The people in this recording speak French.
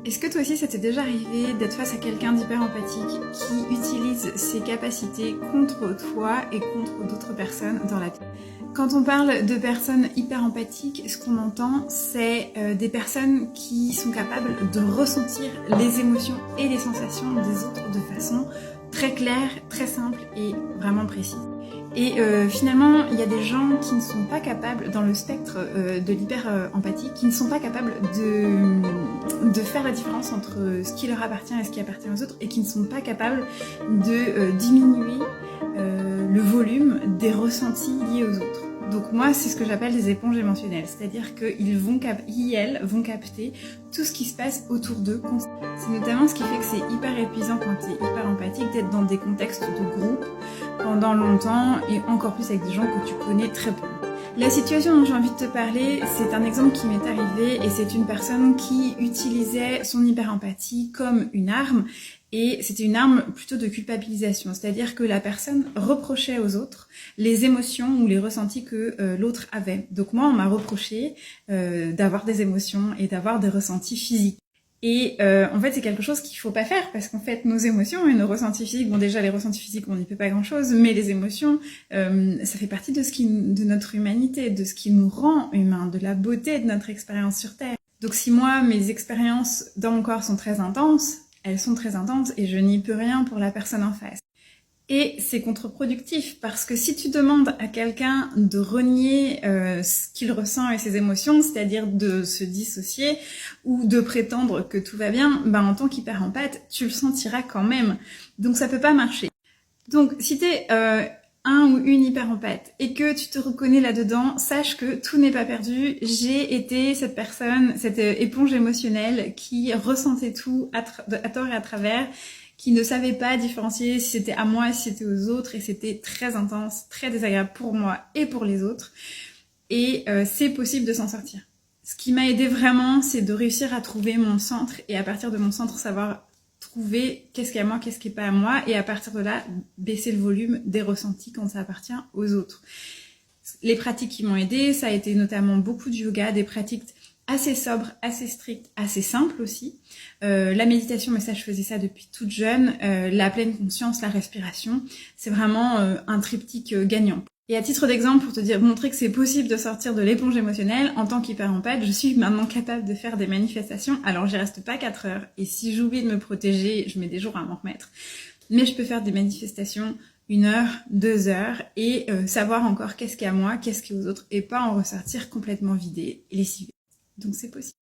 Est-ce que toi aussi ça t'est déjà arrivé d'être face à quelqu'un d'hyper empathique qui utilise ses capacités contre toi et contre d'autres personnes dans la vie? Quand on parle de personnes hyper empathiques, ce qu'on entend, c'est des personnes qui sont capables de ressentir les émotions et les sensations des autres de façon très claire, très simple et vraiment précise. Et finalement, il y a des gens qui ne sont pas capables, dans le spectre de l'hyper-empathie, qui ne sont pas capables de faire la différence entre ce qui leur appartient et ce qui appartient aux autres, et qui ne sont pas capables de diminuer le volume des ressentis liés aux autres. Donc moi, c'est ce que j'appelle des éponges émotionnelles, c'est-à-dire qu'ils vont capter tout ce qui se passe autour d'eux. C'est notamment ce qui fait que c'est hyper épuisant quand tu es hyper empathique d'être dans des contextes de groupe pendant longtemps et encore plus avec des gens que tu connais très peu. La situation dont j'ai envie de te parler, c'est un exemple qui m'est arrivé et c'est une personne qui utilisait son hyper-empathie comme une arme et c'était une arme plutôt de culpabilisation, c'est-à-dire que la personne reprochait aux autres les émotions ou les ressentis que l'autre avait. Donc moi, on m'a reproché d'avoir des émotions et d'avoir des ressentis physiques. Et en fait, c'est quelque chose qu'il faut pas faire parce qu'en fait, nos émotions et nos ressentis physiques, bon déjà les ressentis physiques, on n'y peut pas grand-chose, mais les émotions, ça fait partie de notre humanité, de ce qui nous rend humains, de la beauté de notre expérience sur Terre. Donc si moi, mes expériences dans mon corps sont très intenses, elles sont très intenses et je n'y peux rien pour la personne en face. Et c'est contre-productif parce que si tu demandes à quelqu'un de renier ce qu'il ressent et ses émotions, c'est-à-dire de se dissocier ou de prétendre que tout va bien, ben en tant qu'hyper-empathe, tu le sentiras quand même. Donc ça peut pas marcher. Donc si t'es un ou une hyper-empathe et que tu te reconnais là-dedans, sache que tout n'est pas perdu. J'ai été cette personne, cette éponge émotionnelle qui ressentait tout à tort et à travers, qui ne savait pas différencier si c'était à moi, si c'était aux autres, et c'était très intense, très désagréable pour moi et pour les autres. Et c'est possible de s'en sortir. Ce qui m'a aidé vraiment, c'est de réussir à trouver mon centre et à partir de mon centre, savoir trouver qu'est-ce qui est à moi, qu'est-ce qui est pas à moi, et à partir de là, baisser le volume des ressentis quand ça appartient aux autres. Les pratiques qui m'ont aidé, ça a été notamment beaucoup de yoga, des pratiques assez sobres, assez strictes, assez simples aussi. La méditation, mais ça je faisais ça depuis toute jeune, la pleine conscience, la respiration, c'est vraiment un triptyque gagnant. Et à titre d'exemple, pour te montrer que c'est possible de sortir de l'éponge émotionnelle, en tant qu'hyper-empathe, je suis maintenant capable de faire des manifestations. Alors j'y reste pas 4 heures, et si j'oublie de me protéger, je mets des jours à m'en remettre. Mais je peux faire des manifestations 1 heure, 2 heures, et savoir encore qu'est-ce qu'il y a à moi, qu'est-ce qu'il y a aux autres, et pas en ressortir complètement vidée et lessivée. Donc c'est possible.